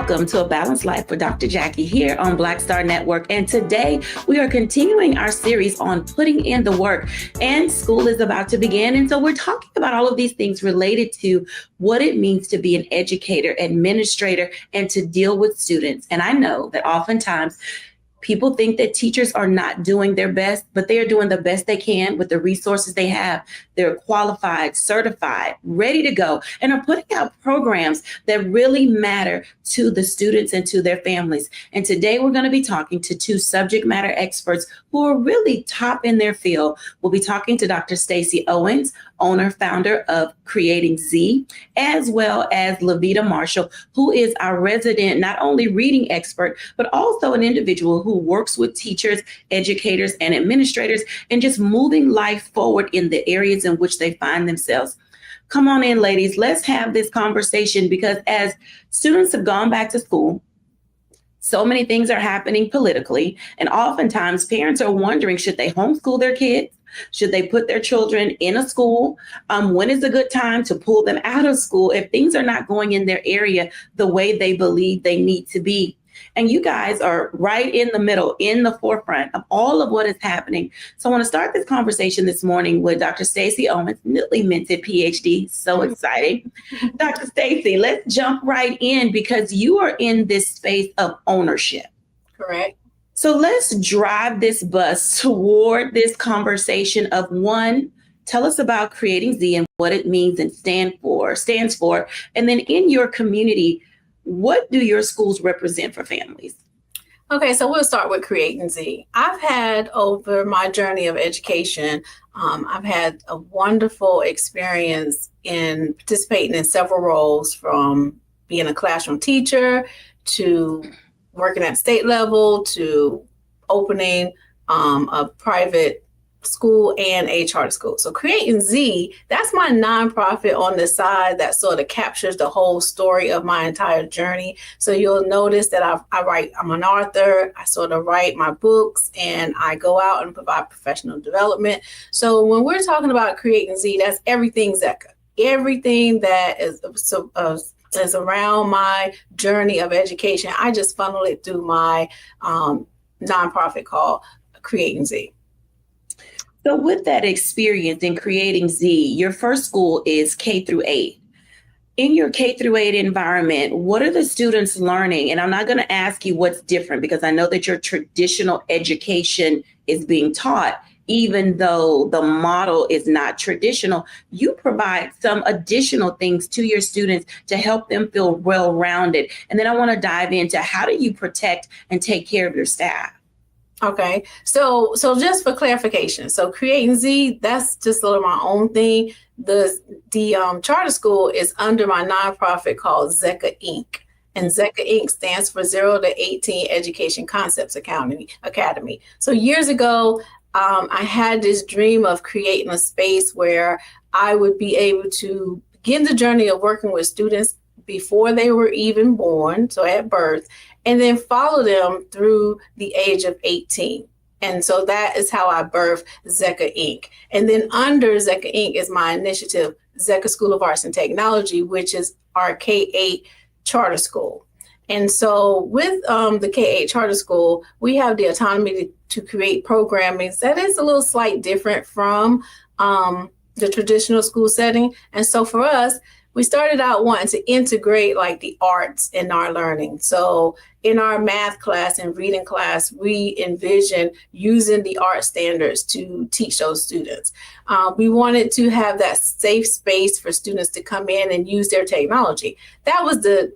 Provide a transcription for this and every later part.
Welcome to A Balanced Life with Dr. Jacquie here on Black Star Network. And today we are continuing our series on putting in the work, and school is about to begin. And so we're talking about all of these things related to what it means to be an educator, administrator, and to deal with students. And I know that oftentimes people think that teachers are not doing their best, but they are doing the best they can with the resources they have. They're qualified, certified, ready to go, and are putting out programs that really matter to the students and to their families. And today we're going to be talking to two subject matter experts who are really top in their field. We'll be talking to Dr. Stacey Owens, owner, founder of Creating Z, as well as Levita Marshall, who is our resident, not only reading expert, but also an individual who works with teachers, educators, and administrators, and just moving life forward in the areas in which they find themselves. Come on in, ladies. Let's have this conversation, because as students have gone back to school, so many things are happening politically, and oftentimes parents are wondering, should they homeschool their kids? Should they put their children in a school? When is a good time to pull them out of school if things are not going in their area the way they believe they need to be? And you guys are right in the middle, in the forefront of all of what is happening. So I want to start this conversation this morning with Dr. Stacey Owens, newly minted PhD. So exciting. Dr. Stacey, let's jump right in, because you are in this space of ownership. Correct. So let's drive this bus toward this conversation of, one, tell us about Creating Z and what it means and stands for. And then in your community, what do your schools represent for families? Okay, so we'll start with Creating Z. I've had, over my journey of education, I've had a wonderful experience in participating in several roles, from being a classroom teacher to working at state level to opening a private school and a charter school. So Creating Z, that's my nonprofit on the side that sort of captures the whole story of my entire journey. So you'll notice that I'm an author, I sort of write my books, and I go out and provide professional development. So when we're talking about Creating Z, that's everything Zecca, everything that is around my journey of education. I just funnel it through my nonprofit called Creating Z. So with that experience in Creating Z, your first school is K through 8. In your K through 8 environment, what are the students learning? And I'm not going to ask you what's different, because I know that your traditional education is being taught. Even though the model is not traditional, you provide some additional things to your students to help them feel well-rounded. And then I want to dive into, how do you protect and take care of your staff? Okay, so just for clarification, so Creating Z, that's just sort of my own thing. The charter school is under my nonprofit called Zecca Inc. And Zecca Inc. stands for 0 to 18 Education Concepts Academy. So years ago, I had this dream of creating a space where I would be able to begin the journey of working with students before they were even born, so at birth, and then follow them through the age of 18. And so that is how I birthed Zecca Inc. And then under Zecca Inc. is my initiative, Zecca School of Arts and Technology, which is our K-8 charter school. And so with the K-8 charter school, we have the autonomy to create programming that is a little slight different from the traditional school setting. And so for us, we started out wanting to integrate like the arts in our learning. So in our math class and reading class, we envision using the art standards to teach those students. We wanted to have that safe space for students to come in and use their technology. That was the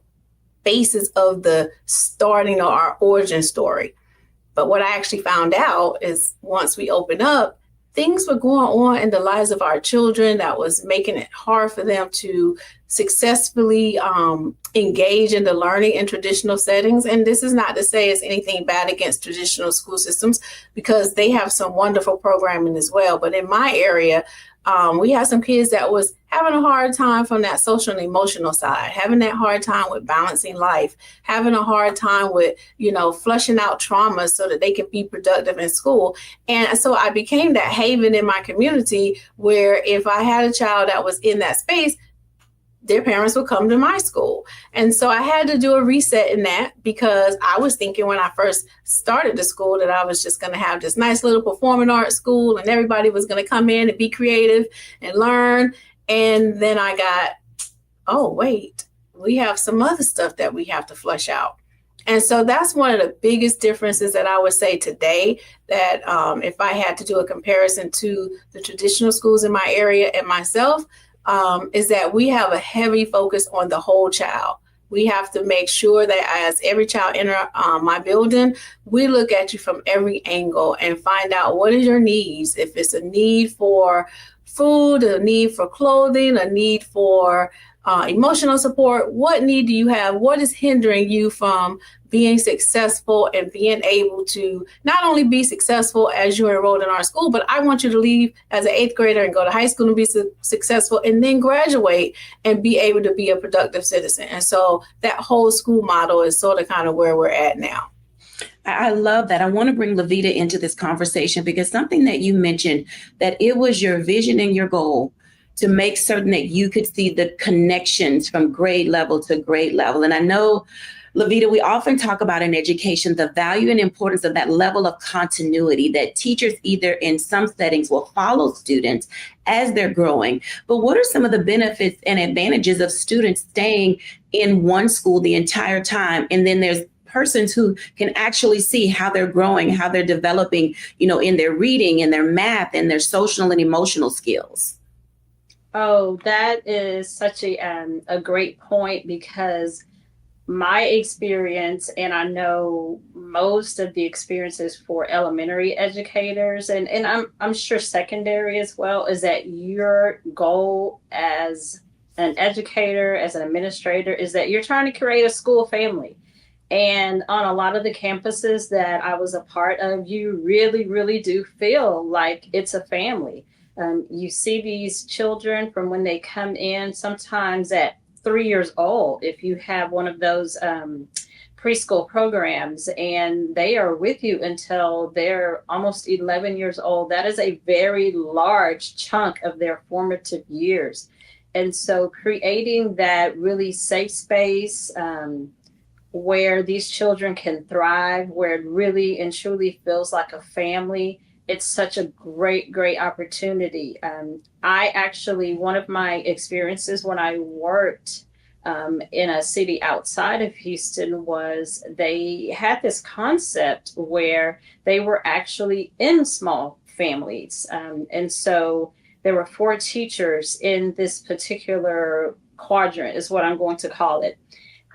basis of the starting of our origin story. But what I actually found out is, once we opened up, things were going on in the lives of our children that was making it hard for them to successfully engage in the learning in traditional settings. And this is not to say it's anything bad against traditional school systems, because they have some wonderful programming as well. But in my area, we had some kids that was having a hard time from that social and emotional side, having that hard time with balancing life, having a hard time with, flushing out trauma so that they can be productive in school. And so I became that haven in my community where if I had a child that was in that space, their parents would come to my school. And so I had to do a reset in that, because I was thinking when I first started the school that I was just going to have this nice little performing arts school and everybody was going to come in and be creative and learn. And then I got, oh, wait, we have some other stuff that we have to flush out. And so that's one of the biggest differences that I would say today, that if I had to do a comparison to the traditional schools in my area and myself, is that we have a heavy focus on the whole child. We have to make sure that as every child enter my building, we look at you from every angle and find out what is your needs. If it's a need for food, a need for clothing, a need for emotional support, what need do you have? What is hindering you from being successful and being able to not only be successful as you enrolled in our school, but I want you to leave as an 8th grader and go to high school and be successful and then graduate and be able to be a productive citizen. And so that whole school model is sort of kind of where we're at now. I love that. I want to bring Levita into this conversation because something that you mentioned, that it was your vision and your goal to make certain that you could see the connections from grade level to grade level. And I know, Levita, we often talk about in education the value and importance of that level of continuity, that teachers either in some settings will follow students as they're growing. But what are some of the benefits and advantages of students staying in one school the entire time? And then there's persons who can actually see how they're growing, how they're developing, in their reading, in their math, and their social and emotional skills. Oh, that is such a great point, because my experience, and I know most of the experiences for elementary educators, and I'm sure secondary as well, is that your goal as an educator, as an administrator, is that you're trying to create a school family. And on a lot of the campuses that I was a part of, you really, really do feel like it's a family. You see these children from when they come in, sometimes at 3 years old, if you have one of those preschool programs, and they are with you until they're almost 11 years old. That is a very large chunk of their formative years. And so creating that really safe space where these children can thrive, where it really and truly feels like a family, it's such a great, great opportunity. I actually, one of my experiences when I worked in a city outside of Houston was they had this concept where they were actually in small families. And so there were 4 teachers in this particular quadrant, is what I'm going to call it.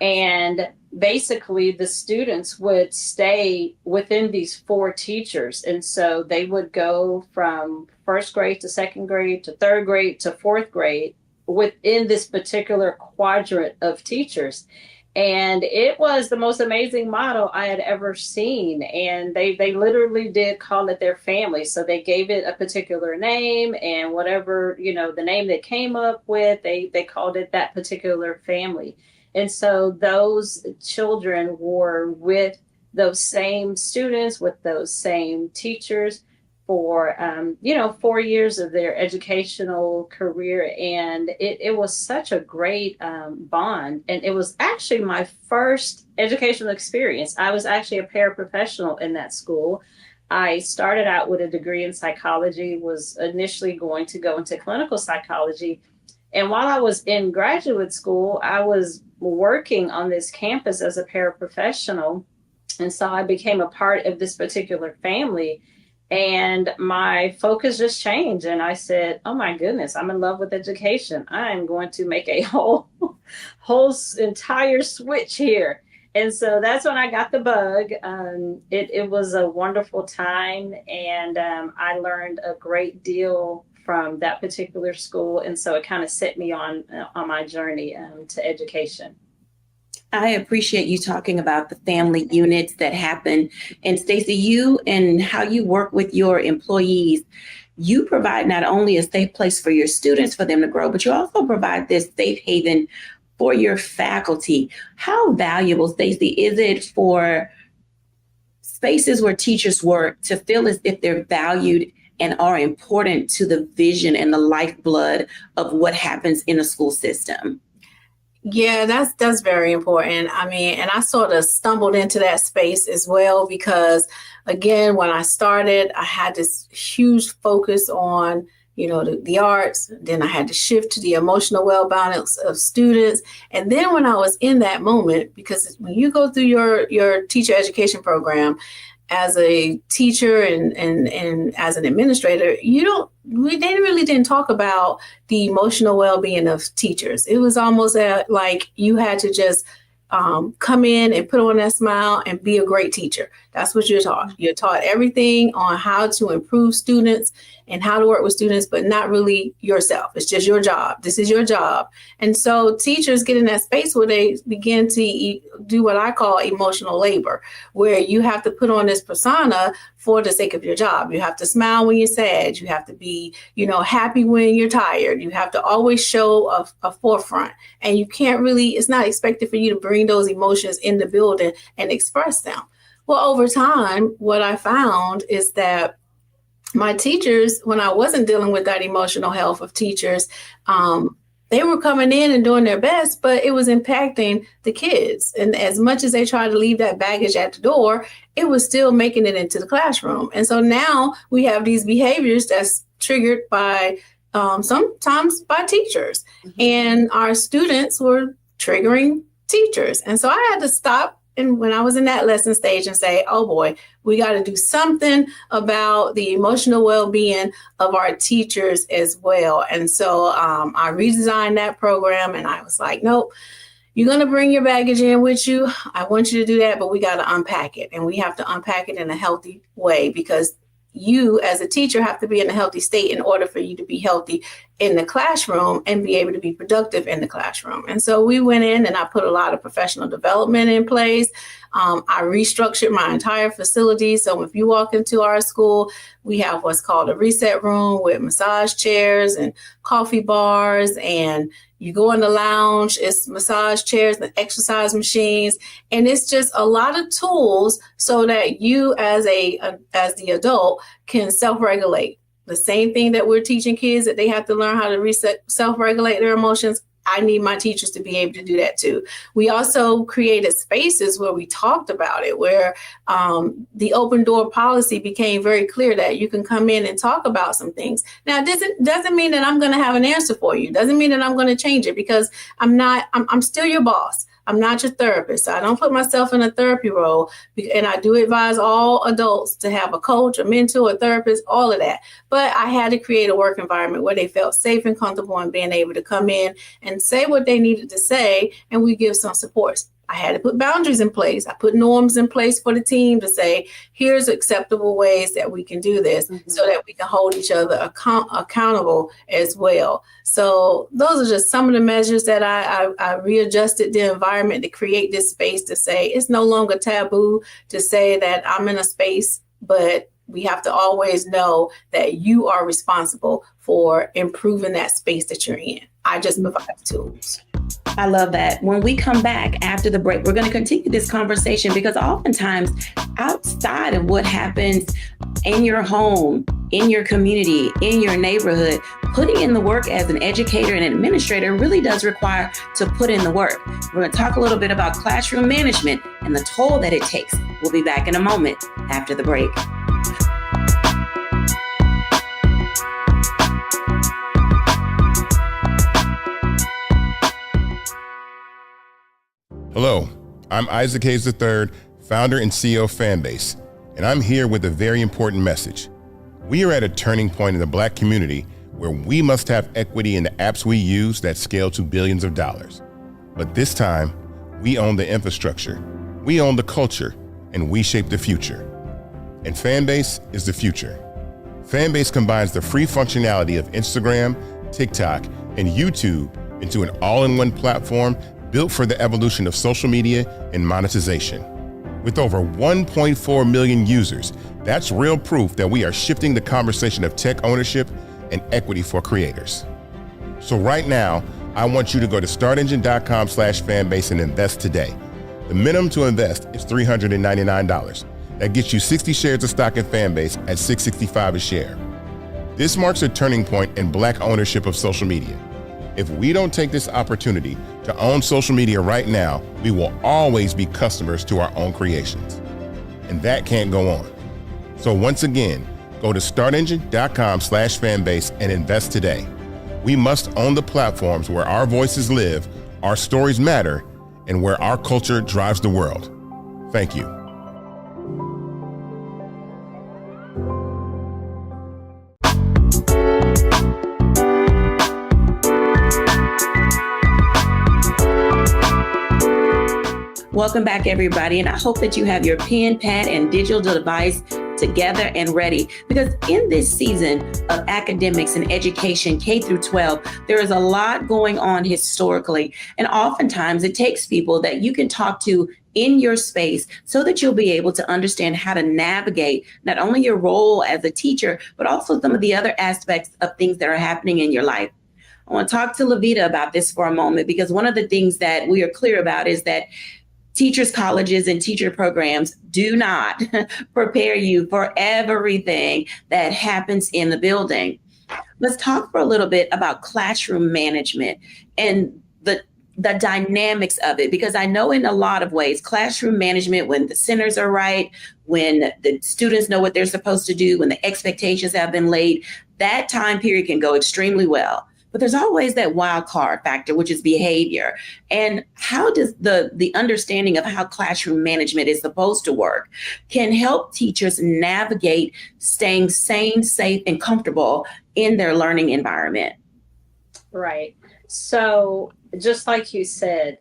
And basically the students would stay within these 4 teachers. And so they would go from 1st grade to 2nd grade to 3rd grade to 4th grade within this particular quadrant of teachers. And it was the most amazing model I had ever seen. And they literally did call it their family. So they gave it a particular name, and whatever, the name they came up with, they called it that particular family. And so those children were with those same students, with those same teachers for, 4 years of their educational career. And it was such a great bond. And it was actually my first educational experience. I was actually a paraprofessional in that school. I started out with a degree in psychology, was initially going to go into clinical psychology. And while I was in graduate school, I was working on this campus as a paraprofessional. And so I became a part of this particular family, and my focus just changed. And I said, oh my goodness, I'm in love with education. I'm going to make a whole entire switch here. And so that's when I got the bug. It was a wonderful time, and I learned a great deal from that particular school. And so it kind of set me on my journey to education. I appreciate you talking about the family units that happen. And Stacey, you and how you work with your employees, you provide not only a safe place for your students, for them to grow, but you also provide this safe haven for your faculty. How valuable, Stacey, is it for spaces where teachers work to feel as if they're valued and are important to the vision and the lifeblood of what happens in a school system? Yeah, that's very important. I mean, and I sort of stumbled into that space as well because, again, when I started, I had this huge focus on, the arts. Then I had to shift to the emotional well-balance of students. And then when I was in that moment, because when you go through your teacher education program, as a teacher and as an administrator, they really didn't talk about the emotional well-being of teachers. It was almost like you had to just come in and put on that smile and be a great teacher. That's what you're taught. You're taught everything on how to improve students and how to work with students, but not really yourself. It's just your job. This is your job. And so teachers get in that space where they begin to do what I call emotional labor, where you have to put on this persona for the sake of your job. You have to smile when you're sad. You have to be, happy when you're tired. You have to always show a forefront. And you can't really, it's not expected for you to bring those emotions in the building and express them. Well, over time, what I found is that my teachers, when I wasn't dealing with that emotional health of teachers, they were coming in and doing their best, but it was impacting the kids. And as much as they tried to leave that baggage at the door, it was still making it into the classroom. And so now we have these behaviors that's triggered by sometimes by teachers. Mm-hmm. And our students were triggering teachers. And so I had to stop. And when I was in that lesson stage and say, oh boy, we got to do something about the emotional well-being of our teachers as well. And so I redesigned that program and I was like, nope, you're going to bring your baggage in with you. I want you to do that, but we got to unpack it. And we have to unpack it in a healthy way because you as a teacher have to be in a healthy state in order for you to be healthy in the classroom and be able to be productive in the classroom. And so we went in and I put a lot of professional development in place. I restructured my entire facility. So if you walk into our school, we have what's called a reset room with massage chairs and coffee bars, and you go in the lounge, it's massage chairs and exercise machines. And it's just a lot of tools so that you as the adult can self-regulate. The same thing that we're teaching kids that they have to learn how to self-regulate their emotions. I need my teachers to be able to do that too. We also created spaces where we talked about it, where the open door policy became very clear that you can come in and talk about some things. Now, it doesn't mean that I'm going to have an answer for you. Doesn't mean that I'm going to change it because I'm still your boss. I'm not your therapist. I don't put myself in a therapy role. And I do advise all adults to have a coach, a mentor, a therapist, all of that. But I had to create a work environment where they felt safe and comfortable and being able to come in and say what they needed to say. And we give some supports. I had to put boundaries in place. I put norms in place for the team to say, here's acceptable ways that we can do this so that we can hold each other accountable as well. So those are just some of the measures that I readjusted the environment to create this space to say it's no longer taboo to say that I'm in a space, but we have to always know that you are responsible for improving that space that you're in. I just provide the tools. I love that. When we come back after the break, we're going to continue this conversation because oftentimes outside of what happens in your home, in your community, in your neighborhood, putting in the work as an educator and an administrator really does require to put in the work. We're going to talk a little bit about classroom management and the toll that it takes. We'll be back in a moment after the break. Hello, I'm Isaac Hayes III, founder and CEO of Fanbase, and I'm here with a very important message. We are at a turning point in the Black community where we must have equity in the apps we use that scale to billions of dollars. But this time, we own the infrastructure, we own the culture, and we shape the future. And Fanbase is the future. Fanbase combines the free functionality of Instagram, TikTok, and YouTube into an all-in-one platform built for the evolution of social media and monetization. With over 1.4 million users, that's real proof that we are shifting the conversation of tech ownership and equity for creators. So right now, I want you to go to startengine.com/fanbase and invest today. The minimum to invest is $399. That gets you 60 shares of stock in Fanbase at $665 a share. This marks a turning point in Black ownership of social media. If we don't take this opportunity to own social media right now, we will always be customers to our own creations. And that can't go on. So once again, go to startengine.com/fanbase and invest today. We must own the platforms where our voices live, our stories matter, and where our culture drives the world. Thank you. Welcome back, everybody. And I hope that you have your pen, pad, and digital device together and ready, because in this season of academics and education, K through 12, there is a lot going on historically. And oftentimes it takes people that you can talk to in your space so that you'll be able to understand how to navigate not only your role as a teacher, but also some of the other aspects of things that are happening in your life. I want to talk to Levita about this for a moment, because one of the things that we are clear about is that teachers' colleges and teacher programs do not prepare you for everything that happens in the building. Let's talk for a little bit about classroom management and the dynamics of it, because I know in a lot of ways, classroom management, when the centers are right, when the students know what they're supposed to do, when the expectations have been laid, that time period can go extremely well. But there's always that wild card factor, which is behavior. And how does the understanding of how classroom management is supposed to work can help teachers navigate staying sane, safe, and comfortable in their learning environment? Right. So just like you said,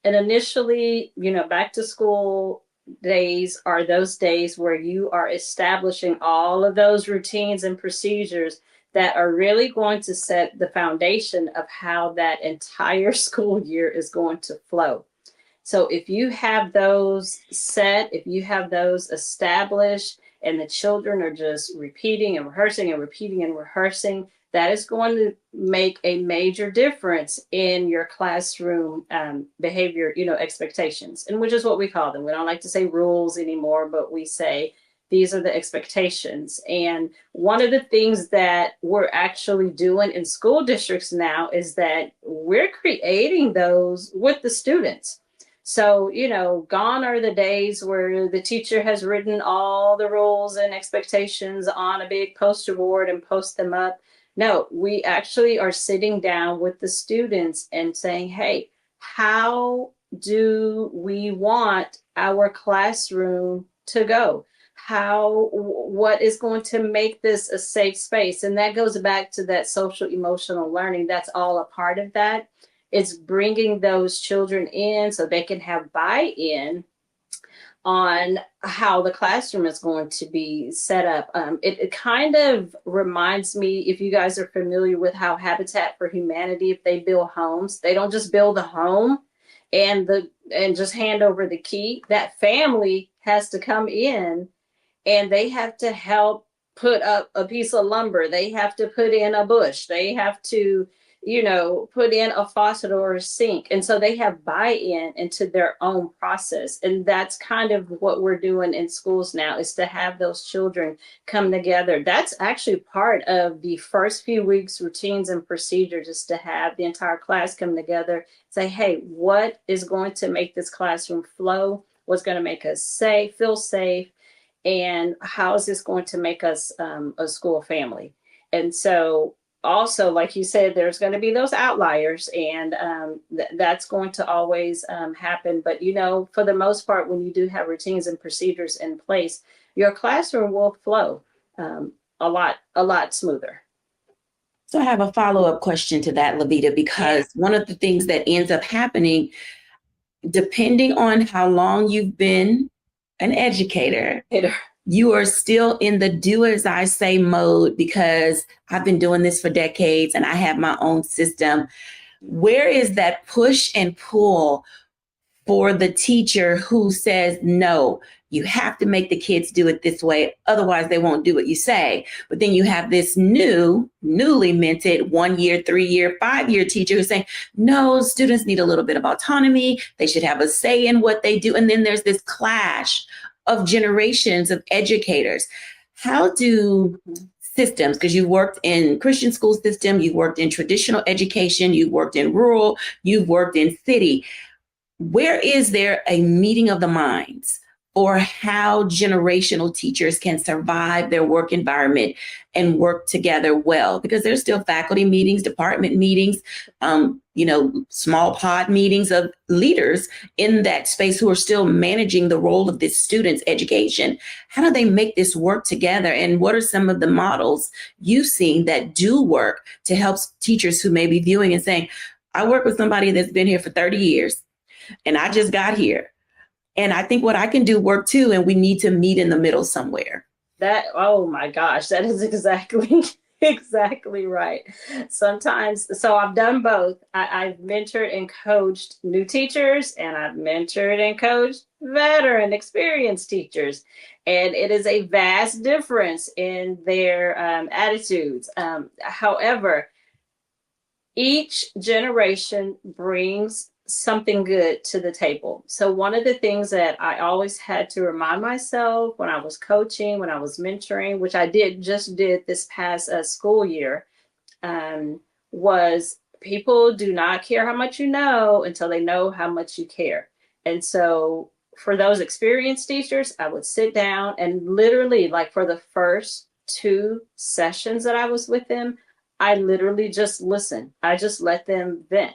and initially, back to school days are those days where you are establishing all of those routines and procedures that are really going to set the foundation of how that entire school year is going to flow. So if you have those set, if you have those established, and the children are just repeating and rehearsing and repeating and rehearsing, that is going to make a major difference in your classroom behavior, expectations, and which is what we call them. We don't like to say rules anymore, but we say these are the expectations. And one of the things that we're actually doing in school districts now is that we're creating those with the students. So, gone are the days where the teacher has written all the rules and expectations on a big poster board and post them up. No, we actually are sitting down with the students and saying, hey, how do we want our classroom to go? What is going to make this a safe space? And that goes back to that social emotional learning. That's all a part of that. It's bringing those children in so they can have buy-in on how the classroom is going to be set up. It kind of reminds me, if you guys are familiar with how Habitat for Humanity, if they build homes, they don't just build a home and just hand over the key. That family has to come in and they have to help put up a piece of lumber. They have to put in a bush. They have to, put in a faucet or a sink. And so they have buy-in into their own process. And that's kind of what we're doing in schools now, is to have those children come together. That's actually part of the first few weeks routines and procedures, is to have the entire class come together, say, hey, what is going to make this classroom flow? What's going to make us feel safe? And how is this going to make us a school family? And so also, like you said, there's going to be those outliers, and that's going to always happen. But, for the most part, when you do have routines and procedures in place, your classroom will flow a lot smoother. So I have a follow-up question to that, Levita, because one of the things that ends up happening, depending on how long you've been an educator, you are still in the do as I say mode, because I've been doing this for decades and I have my own system. Where is that push and pull for the teacher who says, no, you have to make the kids do it this way, otherwise they won't do what you say? But then you have this newly minted 1 year, 3 year, 5 year teacher who's saying, no, students need a little bit of autonomy. They should have a say in what they do. And then there's this clash of generations of educators. How do systems, because you worked in Christian school system, you worked in traditional education, you worked in rural, you've worked in city. Where is there a meeting of the minds or how generational teachers can survive their work environment and work together well? Because there's still faculty meetings, department meetings, small pod meetings of leaders in that space who are still managing the role of this student's education. How do they make this work together? And what are some of the models you've seen that do work to help teachers who may be viewing and saying, I work with somebody that's been here for 30 years and I just got here. And I think what I can do work too, and we need to meet in the middle somewhere. Oh my gosh, that is exactly right. Sometimes, so I've done both. I've mentored and coached new teachers, and I've mentored and coached veteran experienced teachers. And it is a vast difference in their attitudes. However, each generation brings something good to the table. So one of the things that I always had to remind myself when I was coaching, when I was mentoring, which I just did this past school year, was people do not care how much you know until they know how much you care. And so for those experienced teachers, I would sit down and literally, like for the first 2 sessions that I was with them, I literally just listened. I just let them vent.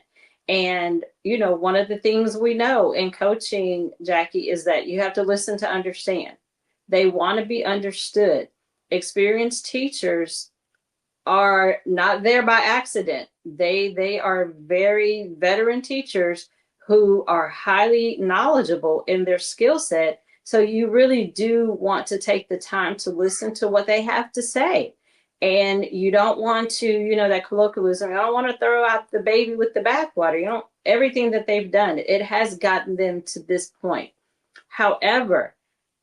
And, one of the things we know in coaching, Jackie, is that you have to listen to understand. They want to be understood. Experienced teachers are not there by accident. They are very veteran teachers who are highly knowledgeable in their skill set. So you really do want to take the time to listen to what they have to say. And you don't want to, that colloquialism, I don't want to throw out the baby with the bathwater. Everything that they've done, it has gotten them to this point. However,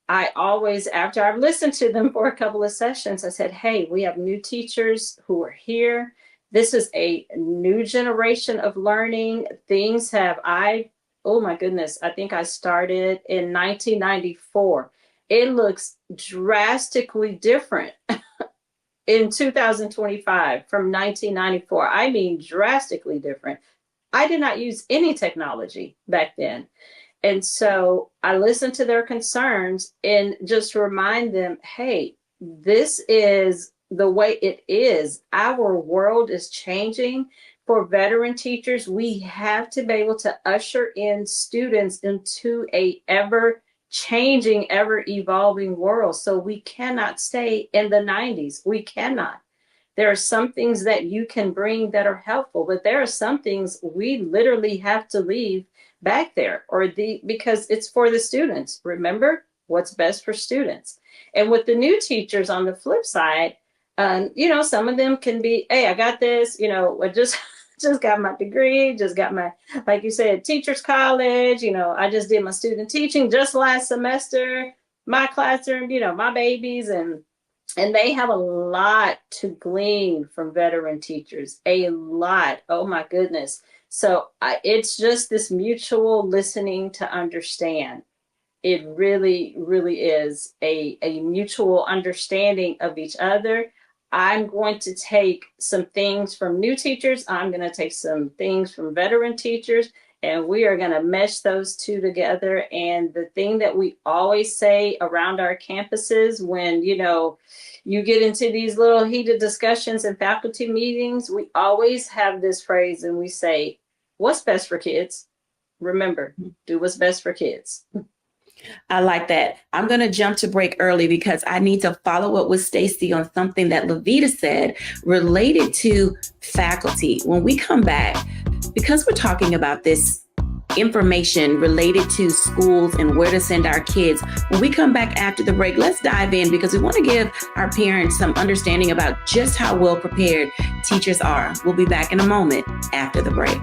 I always, after I've listened to them for a couple of sessions, I said, hey, we have new teachers who are here. This is a new generation of learning. Oh my goodness, I think I started in 1994. It looks drastically different in 2025 from 1994. I mean, drastically different. I did not use any technology back then. And so I listened to their concerns and just remind them, hey, this is the way it is. Our world is changing. For veteran teachers, we have to be able to usher in students into a ever-changing, ever-evolving world. So we cannot stay in the 90s. We cannot. There are some things that you can bring that are helpful, but there are some things we literally have to leave back there because it's for the students. Remember what's best for students. And with the new teachers on the flip side, some of them can be, hey, I got this, I just got my degree, just got my, like you said, teacher's college, I just did my student teaching just last semester, my classroom, my babies, and they have a lot to glean from veteran teachers, a lot. Oh my goodness. So it's just this mutual listening to understand. It really, really is a mutual understanding of each other. I'm going to take some things from new teachers. I'm going to take some things from veteran teachers, and we are going to mesh those two together. And the thing that we always say around our campuses when, you get into these little heated discussions and faculty meetings, we always have this phrase and we say, what's best for kids? Remember, do what's best for kids. I like that. I'm going to jump to break early because I need to follow up with Stacy on something that Levita said related to faculty. When we come back, because we're talking about this information related to schools and where to send our kids, when we come back after the break, let's dive in because we want to give our parents some understanding about just how well prepared teachers are. We'll be back in a moment after the break.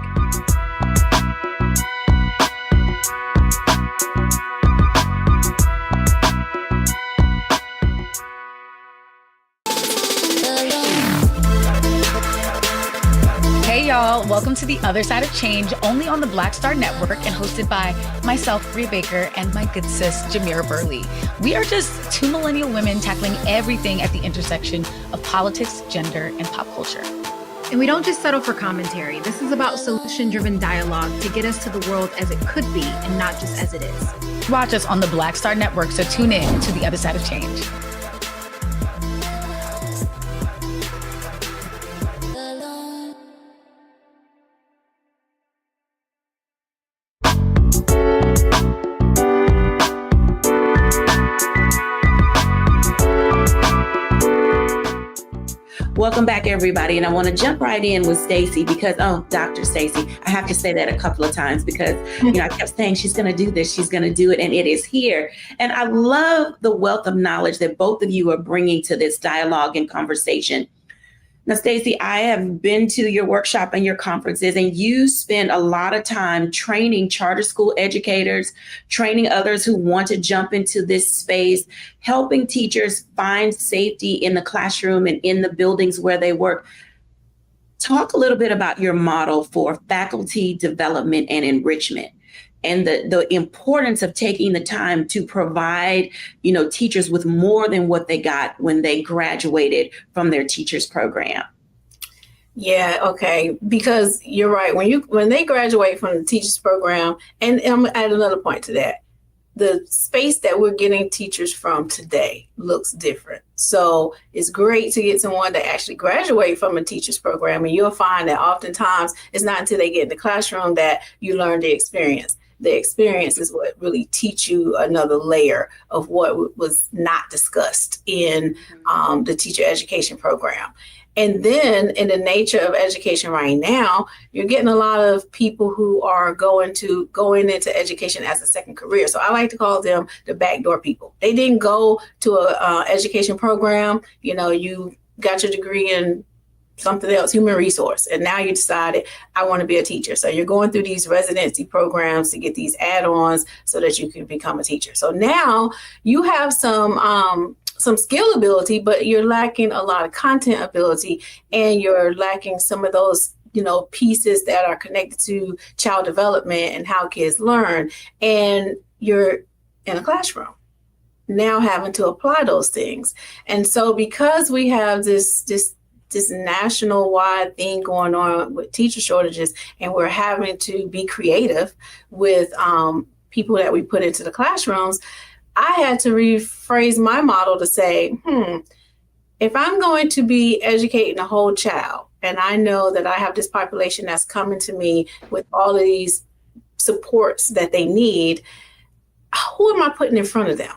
Hey y'all, y'all. Welcome to The Other Side of Change, only on the Black Star Network and hosted by myself, Bria Baker, and my good sis, Jamira Burley. We are just two millennial women tackling everything at the intersection of politics, gender, and pop culture. And we don't just settle for commentary. This is about solution-driven dialogue to get us to the world as it could be and not just as it is. Watch us on the Black Star Network, so tune in to The Other Side of Change. Welcome back, everybody. And I want to jump right in with Stacey because, Dr. Stacey, I have to say that a couple of times because, I kept saying she's going to do this, she's going to do it, and it is here. And I love the wealth of knowledge that both of you are bringing to this dialogue and conversation. Now, Stacey, I have been to your workshop and your conferences, and you spend a lot of time training charter school educators, training others who want to jump into this space, helping teachers find safety in the classroom and in the buildings where they work. Talk a little bit about your model for faculty development and enrichment, and the importance of taking the time to provide, teachers with more than what they got when they graduated from their teachers program. Yeah, okay. Because you're right. When they graduate from the teachers program, and I'm gonna add another point to that, the space that we're getting teachers from today looks different. So it's great to get someone that actually graduate from a teachers program, and you'll find that oftentimes it's not until they get in the classroom that you learn the experience. The experience is what really teach you another layer of what was not discussed in the teacher education program. And then in the nature of education right now, you're getting a lot of people who are going into education as a second career. So I like to call them the backdoor people. They didn't go to a education program. You got your degree in something else, human resource. And now you decided, I want to be a teacher. So you're going through these residency programs to get these add-ons so that you can become a teacher. So now you have some skill ability, but you're lacking a lot of content ability, and you're lacking some of those, pieces that are connected to child development and how kids learn. And you're in a classroom now having to apply those things. And so because we have this national wide thing going on with teacher shortages, and we're having to be creative with people that we put into the classrooms, I had to rephrase my model to say, if I'm going to be educating a whole child, and I know that I have this population that's coming to me with all of these supports that they need, who am I putting in front of them?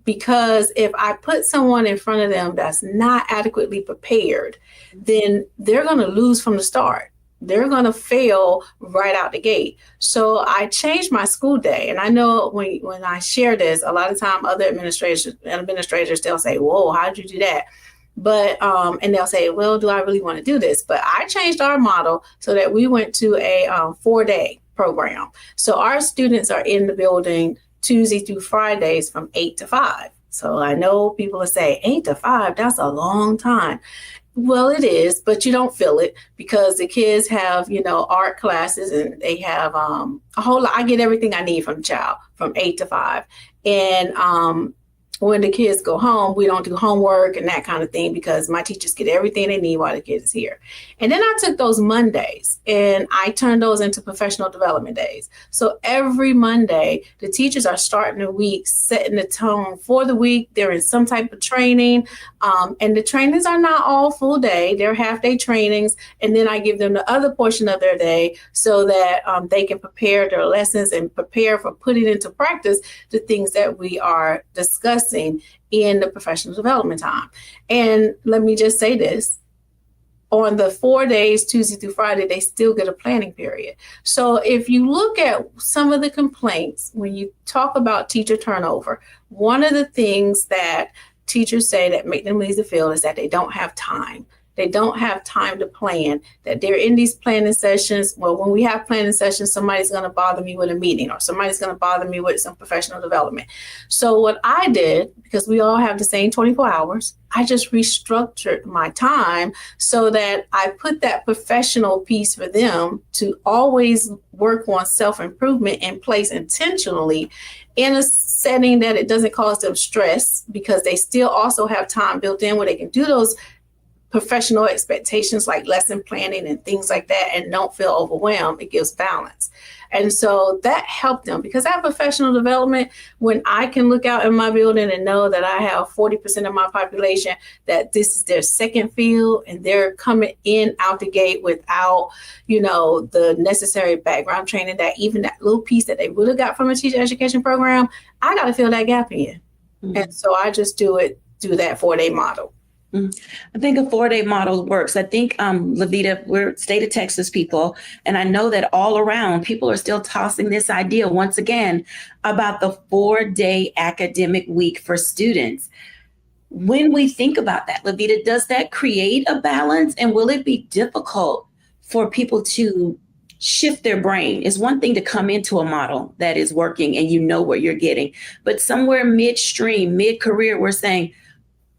Because if I put someone in front of them that's not adequately prepared, then they're going to lose from the start. They're going to fail right out the gate. So I changed my school day. And I know when I share this, a lot of time other administrators, they'll say, whoa, how'd you do that? But, and they'll say, well, do I really want to do this? But I changed our model so that we went to a 4-day program. So our students are in the building Tuesday through Fridays from 8 to 5. So I know people will say 8 to 5, that's a long time. Well, it is, but you don't feel it because the kids have, art classes, and they have a whole lot. I get everything I need from the child from 8 to 5. And when the kids go home, we don't do homework and that kind of thing because my teachers get everything they need while the kids is here. And then I took those Mondays and I turned those into professional development days. So every Monday, the teachers are starting the week, setting the tone for the week. They're in some type of training. And the trainings are not all full day. They're half-day trainings. And then I give them the other portion of their day so that they can prepare their lessons and prepare for putting into practice the things that we are discussing in the professional development time. And let me just say this, on the 4 days, Tuesday through Friday, they still get a planning period. So if you look at some of the complaints, when you talk about teacher turnover, one of the things that teachers say that make them leave the field is that they don't have time. They don't have time to plan, that they're in these planning sessions. Well, when we have planning sessions, somebody's going to bother me with a meeting or somebody's going to bother me with some professional development. So what I did, because we all have the same 24 hours. I just restructured my time so that I put that professional piece for them to always work on self-improvement in place intentionally in a setting that it doesn't cause them stress, because they still also have time built in where they can do those professional expectations like lesson planning and things like that and don't feel overwhelmed. It gives balance. And so that helped them, because that professional development, when I can look out in my building and know that I have 40% of my population, that this is their second field and they're coming in out the gate without, the necessary background training, that even that little piece that they would have got from a teacher education program, I got to fill that gap in. Mm-hmm. And so I just do that 4-day model. I think a 4-day model works. I think, Levita, we're state of Texas people, and I know that all around people are still tossing this idea once again about the 4-day academic week for students. When we think about that, Levita, does that create a balance, and will it be difficult for people to shift their brain? It's one thing to come into a model that is working and you know what you're getting, but somewhere midstream, mid-career, we're saying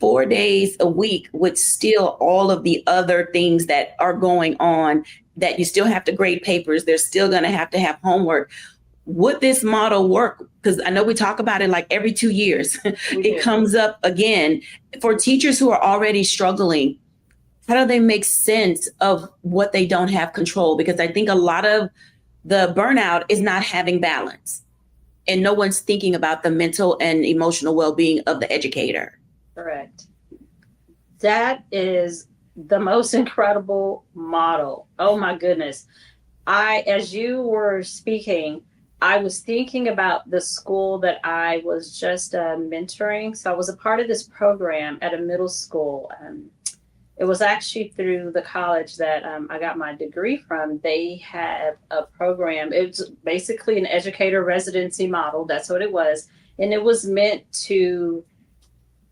4 days a week with still all of the other things that are going on, that you still have to grade papers. They're still going to have homework. Would this model work? Because I know we talk about it like every 2 years. It comes up again. For teachers who are already struggling, how do they make sense of what they don't have control? Because I think a lot of the burnout is not having balance, and no one's thinking about the mental and emotional well-being of the educator. Correct. That is the most incredible model. Oh my goodness. As you were speaking, I was thinking about the school that I was just mentoring. So I was a part of this program at a middle school. It was actually through the college that I got my degree from. They had a program. It was basically an educator residency model. That's what it was. And it was meant to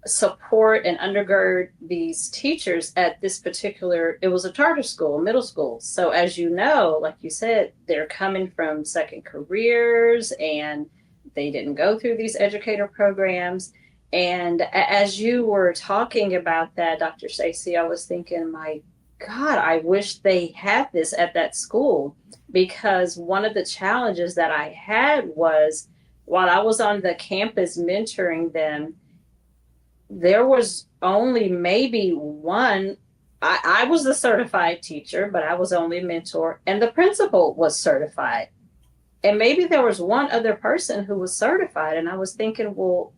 support and undergird these teachers at this particular, it was a charter school, middle school. So as you know, like you said, they're coming from second careers and they didn't go through these educator programs. And as you were talking about that, Dr. Stacey, I was thinking, my God, I wish they had this at that school, because one of the challenges that I had was while I was on the campus mentoring them, there was only maybe one. I was the certified teacher, but I was only mentor, and the principal was certified. And maybe there was one other person who was certified. And I was thinking, well,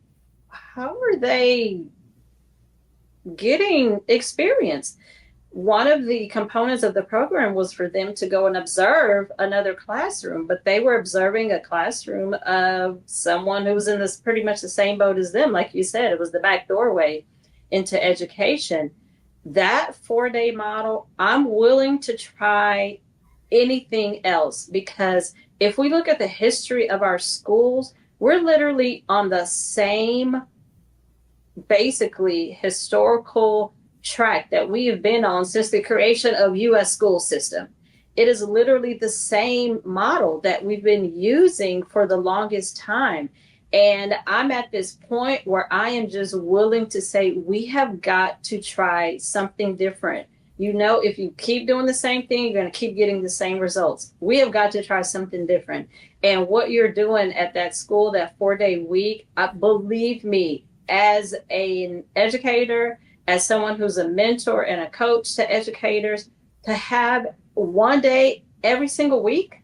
how are they getting experience? One of the components of the program was for them to go and observe another classroom, but they were observing a classroom of someone who was in this pretty much the same boat as them. Like you said, it was the back doorway into education. That 4-day model, I'm willing to try anything else, because if we look at the history of our schools, we're literally on the same, basically, historical track that we have been on since the creation of U.S. school system. It is literally the same model that we've been using for the longest time. And I'm at this point where I am just willing to say, we have got to try something different. If you keep doing the same thing, you're going to keep getting the same results. We have got to try something different. And what you're doing at that school, that 4-day week, believe me, as an educator, as someone who's a mentor and a coach to educators, to have 1 day every single week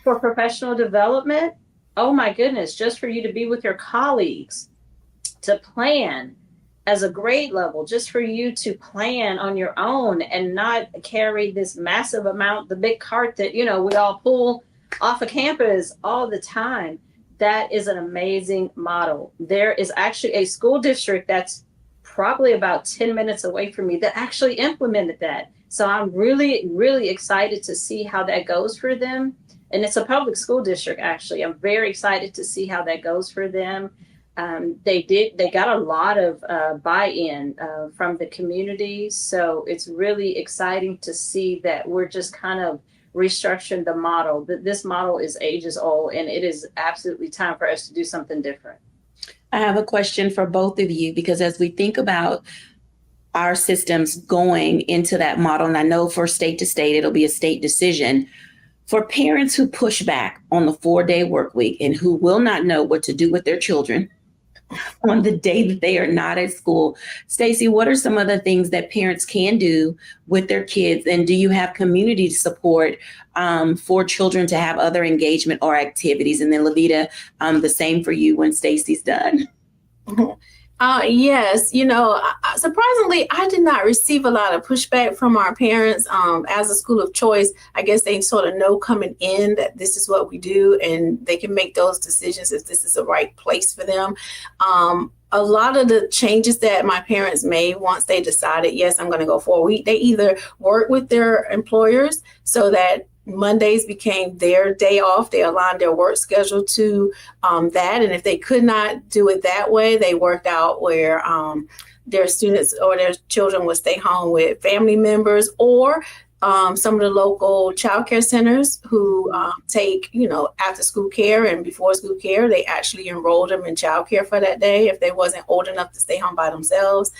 for professional development, oh my goodness, just for you to be with your colleagues, to plan as a grade level, just for you to plan on your own and not carry this massive amount, the big cart that, we all pull off of campus all the time. That is an amazing model. There is actually a school district that's probably about 10 minutes away from me that actually implemented that. So I'm really, really excited to see how that goes for them. And it's a public school district, actually. I'm very excited to see how that goes for them. They got a lot of buy-in from the community. So it's really exciting to see that we're just kind of restructuring the model. This model is ages old, and it is absolutely time for us to do something different. I have a question for both of you, because as we think about our systems going into that model, and I know for state to state, it'll be a state decision. For parents who push back on the 4-day work week and who will not know what to do with their children on the day that they are not at school, Stacey, what are some of the things that parents can do with their kids? And do you have community support for children to have other engagement or activities? And then Levita, the same for you when Stacey's done. Yes, surprisingly, I did not receive a lot of pushback from our parents. As a school of choice, I guess they sort of know coming in that this is what we do, and they can make those decisions if this is the right place for them. A lot of the changes that my parents made once they decided, yes, I'm going to go for a week, they either work with their employers so that Mondays became their day off. They aligned their work schedule to that. And if they could not do it that way, they worked out where their students or their children would stay home with family members, or some of the local childcare centers who take, after school care and before school care, they actually enrolled them in childcare for that day if they wasn't old enough to stay home by themselves.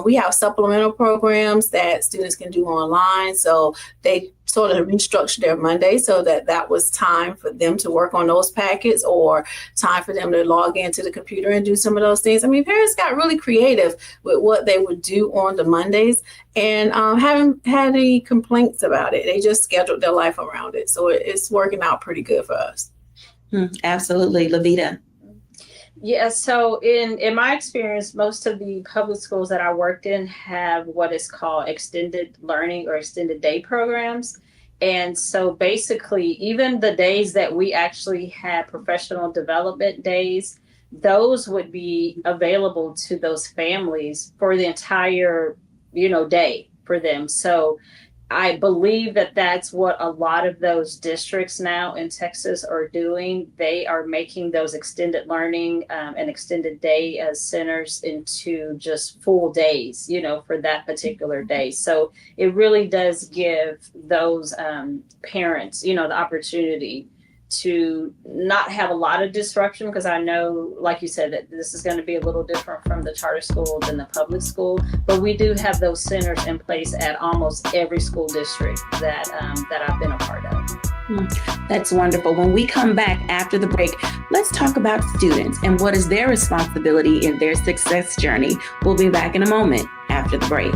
We have supplemental programs that students can do online. So they sort of restructured their Monday so that was time for them to work on those packets, or time for them to log into the computer and do some of those things. I mean, parents got really creative with what they would do on the Mondays, and haven't had any complaints about it. They just scheduled their life around it. So it's working out pretty good for us. Absolutely. Levita. Yeah, so in my experience, most of the public schools that I worked in have what is called extended learning or extended day programs. And so basically, even the days that we actually had professional development days, those would be available to those families for the entire, day for them. So I believe that that's what a lot of those districts now in Texas are doing. They are making those extended learning and extended day centers into just full days, for that particular day. So it really does give those parents, the opportunity to not have a lot of disruption, because I know, like you said, that this is going to be a little different from the charter school than the public school, but we do have those centers in place at almost every school district that I've been a part of. That's wonderful. When we come back after the break, let's talk about students and what is their responsibility in their success journey. We'll be back in a moment after the break.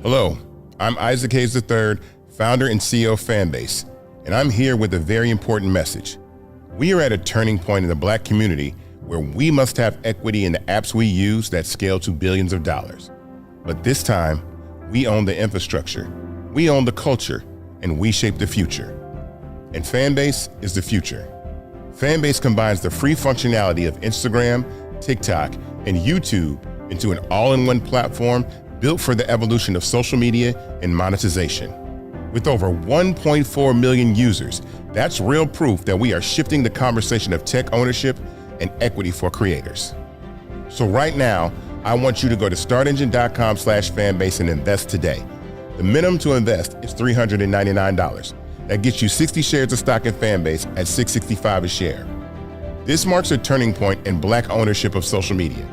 Hello, I'm Isaac Hayes III, founder and CEO of Fanbase, and I'm here with a very important message. We are at a turning point in the Black community where we must have equity in the apps we use that scale to billions of dollars. But this time, we own the infrastructure, we own the culture, and we shape the future. And Fanbase is the future. Fanbase combines the free functionality of Instagram, TikTok, and YouTube into an all-in-one platform built for the evolution of social media and monetization. With over 1.4 million users, that's real proof that we are shifting the conversation of tech ownership and equity for creators. So right now, I want you to go to startengine.com/fanbase and invest today. The minimum to invest is $399. That gets you 60 shares of stock in Fanbase at $665 a share. This marks a turning point in Black ownership of social media.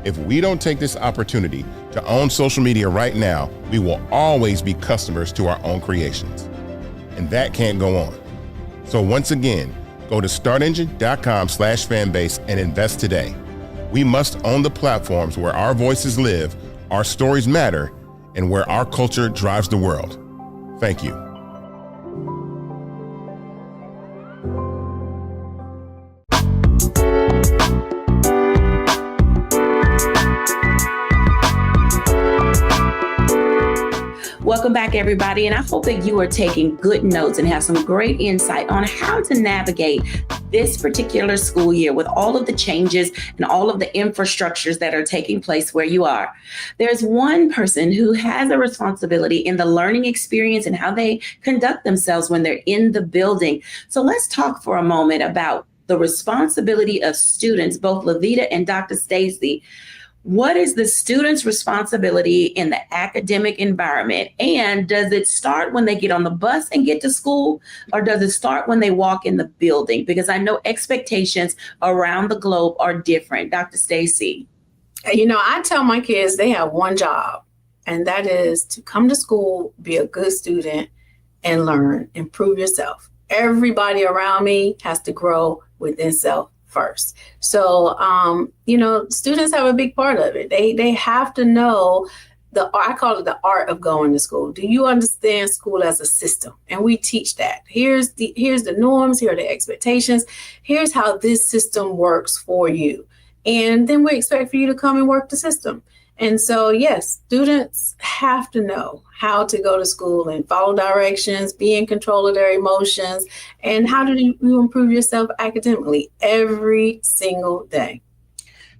If we don't take this opportunity to own social media right now, we will always be customers to our own creations. And that can't go on. So once again, go to startengine.com/fanbase and invest today. We must own the platforms where our voices live, our stories matter, and where our culture drives the world. Thank you. Welcome back, everybody. And I hope that you are taking good notes and have some great insight on how to navigate this particular school year with all of the changes and all of the infrastructures that are taking place where you are. There's one person who has a responsibility in the learning experience and how they conduct themselves when they're in the building. So let's talk for a moment about the responsibility of students, both Levita and Dr. Stacey. What is the student's responsibility in the academic environment? And does it start when they get on the bus and get to school, or does it start when they walk in the building? Because I know expectations around the globe are different. Dr. Stacy. I tell my kids they have one job, and that is to come to school, be a good student, and learn, improve yourself. Everybody around me has to grow within self first. So, students have a big part of it. They have to know I call it the art of going to school. Do you understand school as a system? And we teach that. Here's the norms, here are the expectations. Here's how this system works for you. And then we expect for you to come and work the system. And so, yes, students have to know how to go to school and follow directions, be in control of their emotions, and how do you improve yourself academically every single day.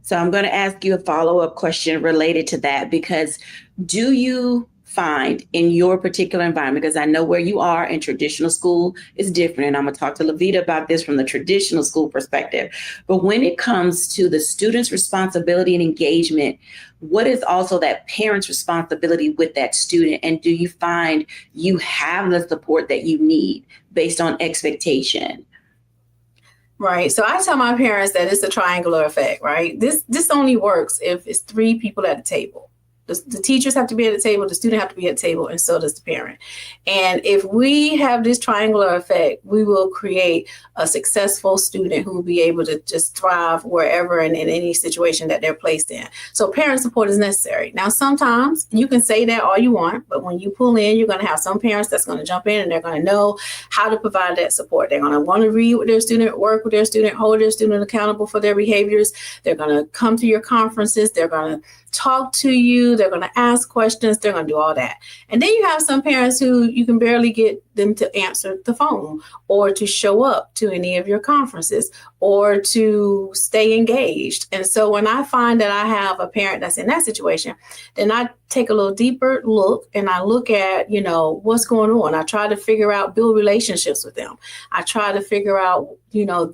So I'm going to ask you a follow-up question related to that, because do you find in your particular environment, because I know where you are in traditional school is different, and I'm going to talk to Levita about this from the traditional school perspective, but when it comes to the student's responsibility and engagement, what is also that parent's responsibility with that student? And do you find you have the support that you need based on expectation? Right. So I tell my parents that it's a triangular effect, right? This only works if it's three people at the table. The teachers have to be at the table, the student have to be at the table, and so does the parent. And if we have this triangular effect, we will create a successful student who will be able to just thrive wherever and in any situation that they're placed in. So parent support is necessary. Now, sometimes you can say that all you want, but when you pull in, you're going to have some parents that's going to jump in and they're going to know how to provide that support. They're going to want to read with their student, work with their student, hold their student accountable for their behaviors. They're going to come to your conferences. They're going to talk to you. They're going to ask questions. They're going to do all that. And then you have some parents who you can barely get them to answer the phone or to show up to any of your conferences or to stay engaged. And so when I find that I have a parent that's in that situation, then I take a little deeper look and I look at, what's going on. I try to figure out, build relationships with them. I try to figure out,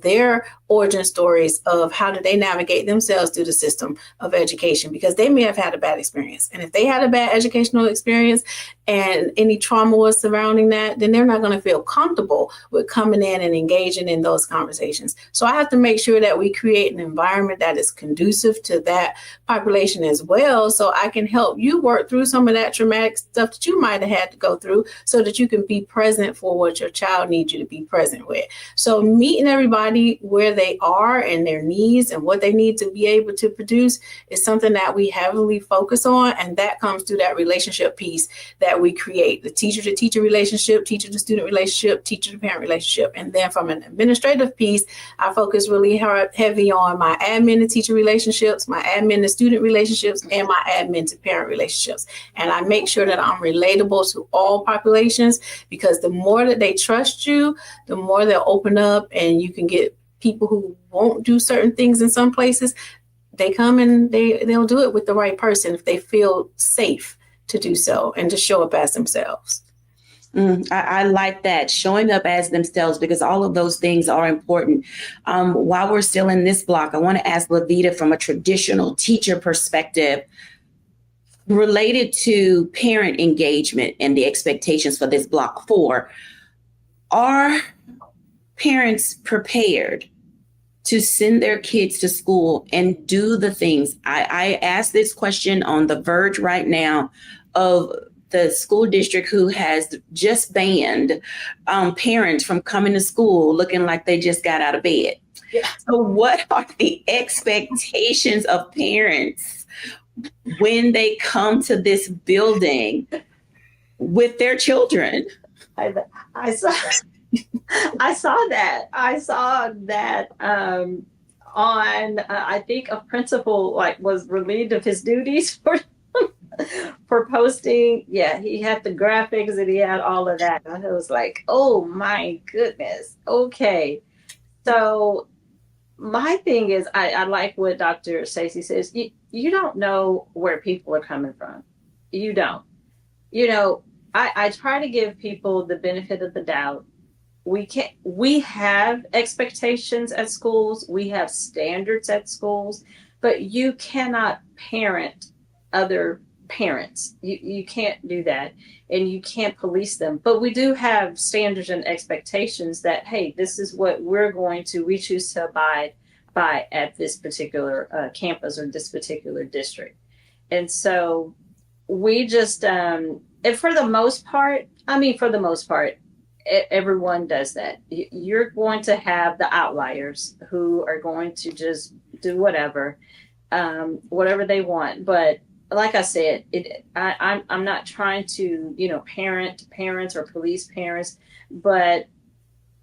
their origin stories of how do they navigate themselves through the system of education, because they may have had a bad experience. And if they had a bad educational experience and any trauma was surrounding that, then they're not going to feel comfortable with coming in and engaging in those conversations. So I have to make sure that we create an environment that is conducive to that population as well, so I can help you work through some of that traumatic stuff that you might have had to go through so that you can be present for what your child needs you to be present with. So meeting everybody where they are and their needs and what they need to be able to produce is something that we heavily focus on, and that comes through that relationship piece that we create, the teacher-to-teacher relationship, teacher-to-student relationship, teacher-to-parent relationship. And then from an administrative piece, I focus really heavy on my admin to teacher relationships, my admin to student relationships, and my admin to parent relationships. And I make sure that I'm relatable to all populations, because the more that they trust you, the more they'll open up, and you can get people who won't do certain things in some places. They come and they'll do it with the right person if they feel safe to do so and to show up as themselves. I like that, showing up as themselves, because all of those things are important. While we're still in this block, I want to ask Levita from a traditional teacher perspective related to parent engagement and the expectations for this block 4. Are parents prepared to send their kids to school and do the things? I ask this question on the verge right now of the school district who has just banned parents from coming to school looking like they just got out of bed. Yeah. So what are the expectations of parents when they come to this building with their children? I saw that. I saw that on, I think a principal was relieved of his duties for posting. Yeah, he had the graphics and he had all of that. And I was like, oh my goodness. Okay. So my thing is, I like what Dr. Stacey says. You don't know where people are coming from. You don't. I try to give people the benefit of the doubt. We have expectations at schools. We have standards at schools. but you cannot parent other parents. You can't do that, and you can't police them. But we do have standards and expectations that, hey, this is what we choose to abide by at this particular campus or this particular district. And so we just, and for the most part, everyone does that. You're going to have the outliers who are going to just do whatever they want. But like I said, I'm not trying to, parent parents or police parents, but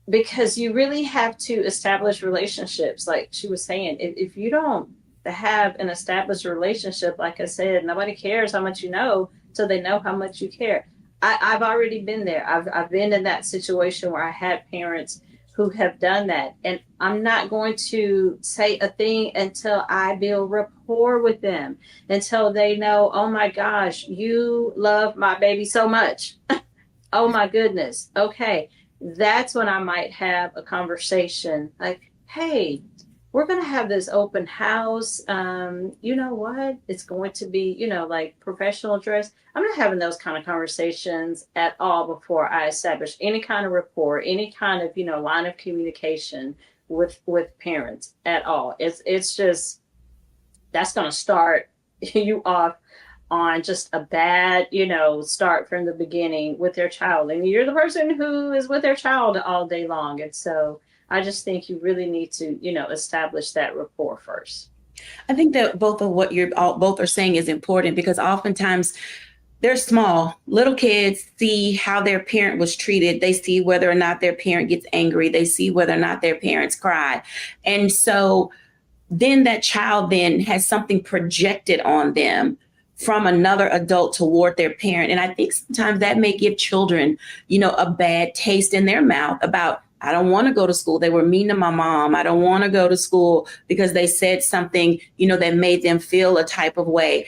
because you really have to establish relationships. Like she was saying, if you don't have an established relationship, like I said, nobody cares how much you know till they know how much you care. I've already been there. I've been in that situation where I had parents who have done that. And I'm not going to say a thing until I build rapport with them, until they know, oh my gosh, you love my baby so much. Oh my goodness. Okay. That's when I might have a conversation like, hey, we're going to have this open house. You know what? It's going to be, like professional dress. I'm not having those kind of conversations at all before I establish any kind of rapport, any kind of, line of communication with parents at all. It's just, that's going to start you off on just a bad, start from the beginning with their child. And you're the person who is with their child all day long. And so I just think you really need to, establish that rapport first. I think that both of what both are saying is important, because oftentimes they're small. Little kids see how their parent was treated. They see whether or not their parent gets angry. They see whether or not their parents cry. And so then that child then has something projected on them from another adult toward their parent. And I think sometimes that may give children, a bad taste in their mouth about, I don't want to go to school. They were mean to my mom. I don't want to go to school because they said something, that made them feel a type of way.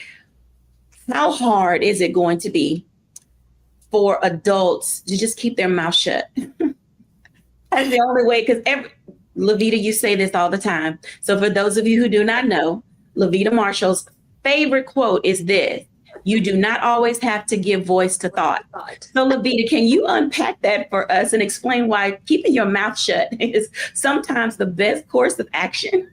How hard is it going to be for adults to just keep their mouth shut? That's the only way, because Lavita, you say this all the time. So for those of you who do not know, Lavita Marshall's favorite quote is this: you do not always have to give voice to thought. So Lavita, can you unpack that for us and explain why keeping your mouth shut is sometimes the best course of action?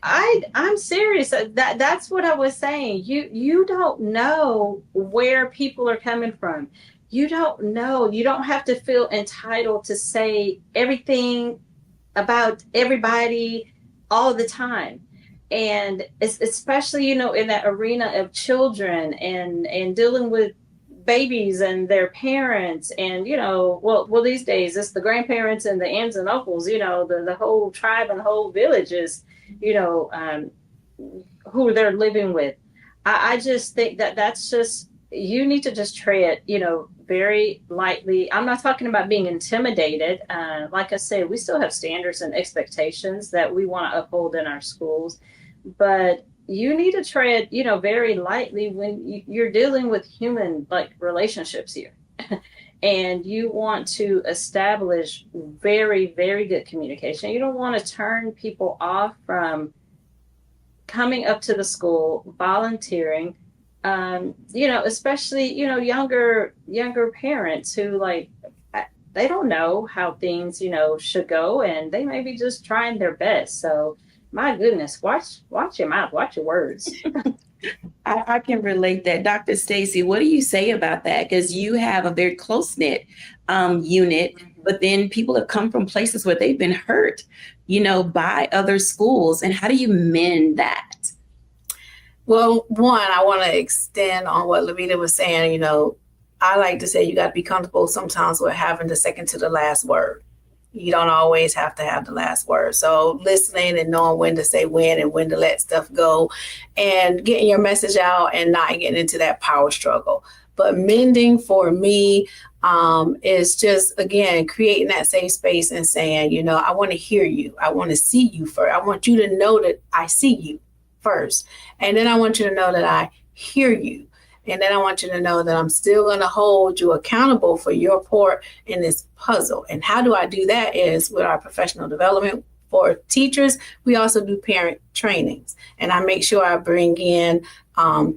I'm serious. That's what I was saying. You don't know where people are coming from. You don't know. You don't have to feel entitled to say everything about everybody all the time. And especially, in that arena of children and dealing with babies and their parents and, well, these days it's the grandparents and the aunts and uncles, the whole tribe and the whole village is, who they're living with. I just think that's just, you need to just tread, very lightly. I'm not talking about being intimidated. Like I said, we still have standards and expectations that we want to uphold in our schools, but you need to tread, very lightly when you're dealing with human relationships here. And you want to establish very, very good communication. You don't want to turn people off from coming up to the school, volunteering, especially, younger parents who they don't know how things, should go, and they may be just trying their best. So my goodness, watch your mouth, watch your words. I can relate that. Dr. Stacy, what do you say about that? Because you have a very close-knit unit, but then people have come from places where they've been hurt, by other schools. And how do you mend that? Well, one, I want to extend on what Lavita was saying. I like to say you got to be comfortable sometimes with having the second to the last word. You don't always have to have the last word. So listening and knowing when to say when and when to let stuff go and getting your message out and not getting into that power struggle. But mending for me is just, again, creating that safe space and saying, I want to hear you. I want to see you first. I want you to know that I see you first. And then I want you to know that I hear you. And then I want you to know that I'm still going to hold you accountable for your part in this puzzle. And how do I do that is with our professional development for teachers, we also do parent trainings. And I make sure I bring in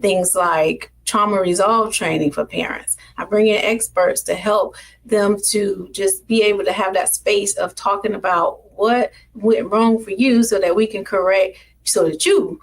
things like trauma resolve training for parents. I bring in experts to help them to just be able to have that space of talking about what went wrong for you so that we can correct, so that you,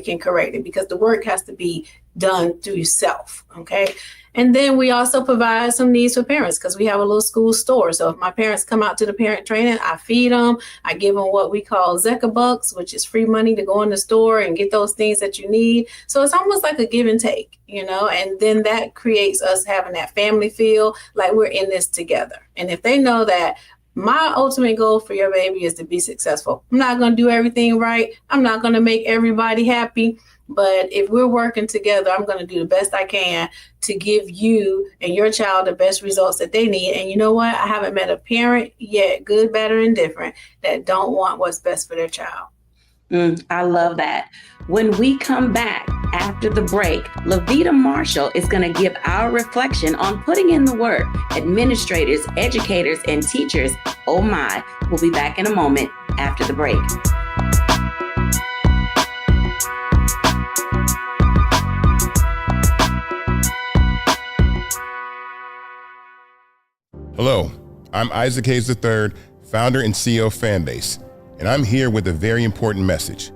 can correct it, because the work has to be done through yourself, okay? And then we also provide some needs for parents because we have a little school store. So if my parents come out to the parent training, I feed them. I give them what we call Zecca bucks, which is free money to go in the store and get those things that you need. So it's almost like a give and take, and then that creates us having that family feel like we're in this together. And if they know that my ultimate goal for your baby is to be successful, I'm not going to do everything right. I'm not going to make everybody happy. But if we're working together, I'm going to do the best I can to give you and your child the best results that they need. And you know what? I haven't met a parent yet, good, bad, or indifferent, that don't want what's best for their child. I love that. When we come back after the break, Lavita Marshall is going to give our reflection on putting in the work. Administrators, educators, and teachers, oh my. We'll be back in a moment after the break. Hello, I'm Isaac Hayes III, founder and CEO of Fanbase, and I'm here with a very important message.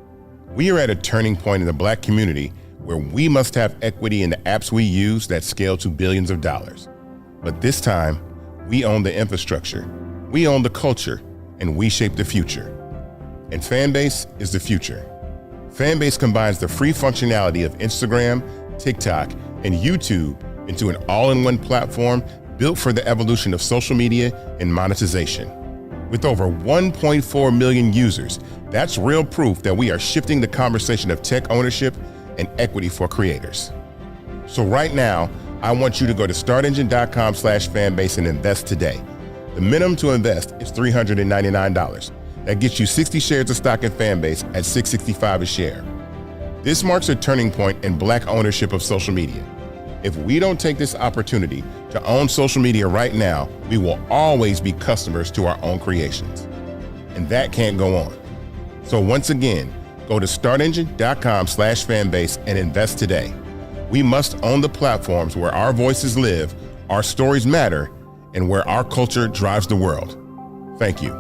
We are at a turning point in the Black community where we must have equity in the apps we use that scale to billions of dollars. But this time, we own the infrastructure, we own the culture, and we shape the future. And Fanbase is the future. Fanbase combines the free functionality of Instagram, TikTok, and YouTube into an all-in-one platform built for the evolution of social media and monetization. With over 1.4 million users, that's real proof that we are shifting the conversation of tech ownership and equity for creators. So right now, I want you to go to startengine.com/fanbase and invest today. The minimum to invest is $399. That gets you 60 shares of stock in Fanbase at $665 a share. This marks a turning point in Black ownership of social media. If we don't take this opportunity to own social media right now, we will always be customers to our own creations. And that can't go on. So once again, go to startengine.com/fanbase and invest today. We must own the platforms where our voices live, our stories matter, and where our culture drives the world. Thank you.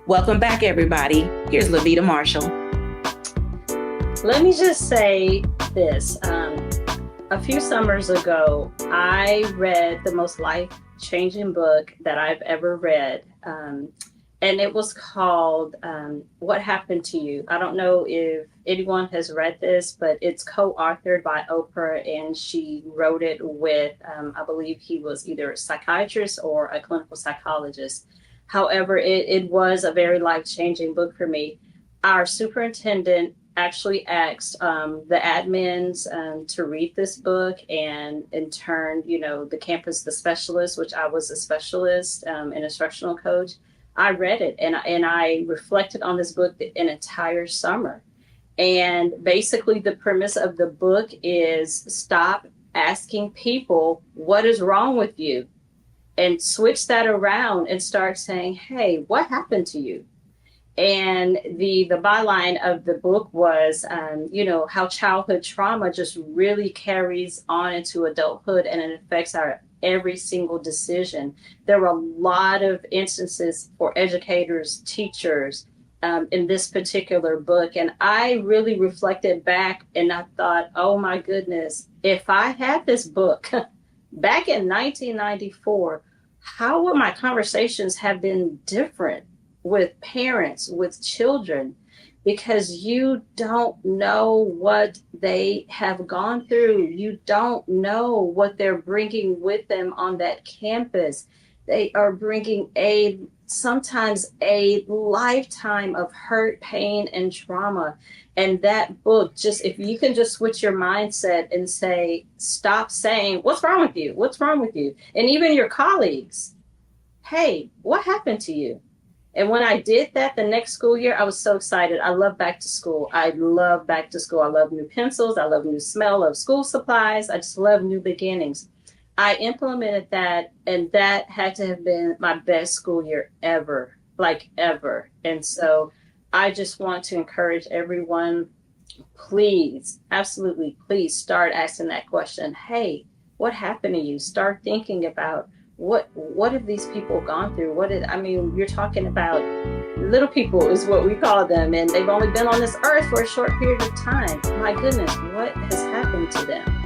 Welcome back, everybody. Here's Lavita Marshall. Let me just say this. A few summers ago, I read the most life-changing book that I've ever read. And it was called What Happened to You? I don't know if anyone has read this, but it's co-authored by Oprah, and she wrote it with, I believe he was either a psychiatrist or a clinical psychologist. However, it was a very life-changing book for me. Our superintendent actually asked the admins to read this book, and in turn, the campus, the specialist, which I was a specialist, an instructional coach, I read it and I reflected on this book an entire summer. And basically the premise of the book is stop asking people what is wrong with you, and switch that around and start saying, hey, what happened to you? And the byline of the book was, how childhood trauma just really carries on into adulthood and it affects our every single decision. There were a lot of instances for educators, teachers in this particular book. And I really reflected back and I thought, oh my goodness, if I had this book back in 1994, how would my conversations have been different with parents, with children? Because you don't know what they have gone through. You don't know what they're bringing with them on that campus. They are bringing sometimes a lifetime of hurt, pain, and trauma. And that book, if you can just switch your mindset and say, stop saying, what's wrong with you? What's wrong with you? And even your colleagues, hey, what happened to you? And when I did that the next school year, I was so excited. I love back to school. I love back to school. I love new pencils. I love new smell of school supplies. I just love new beginnings. I implemented that, and that had to have been my best school year ever, like ever. And so I just want to encourage everyone, please, absolutely, please start asking that question. Hey, what happened to you? Start thinking about what have these people gone through? You're talking about little people is what we call them, and they've only been on this earth for a short period of time. My goodness, what has happened to them?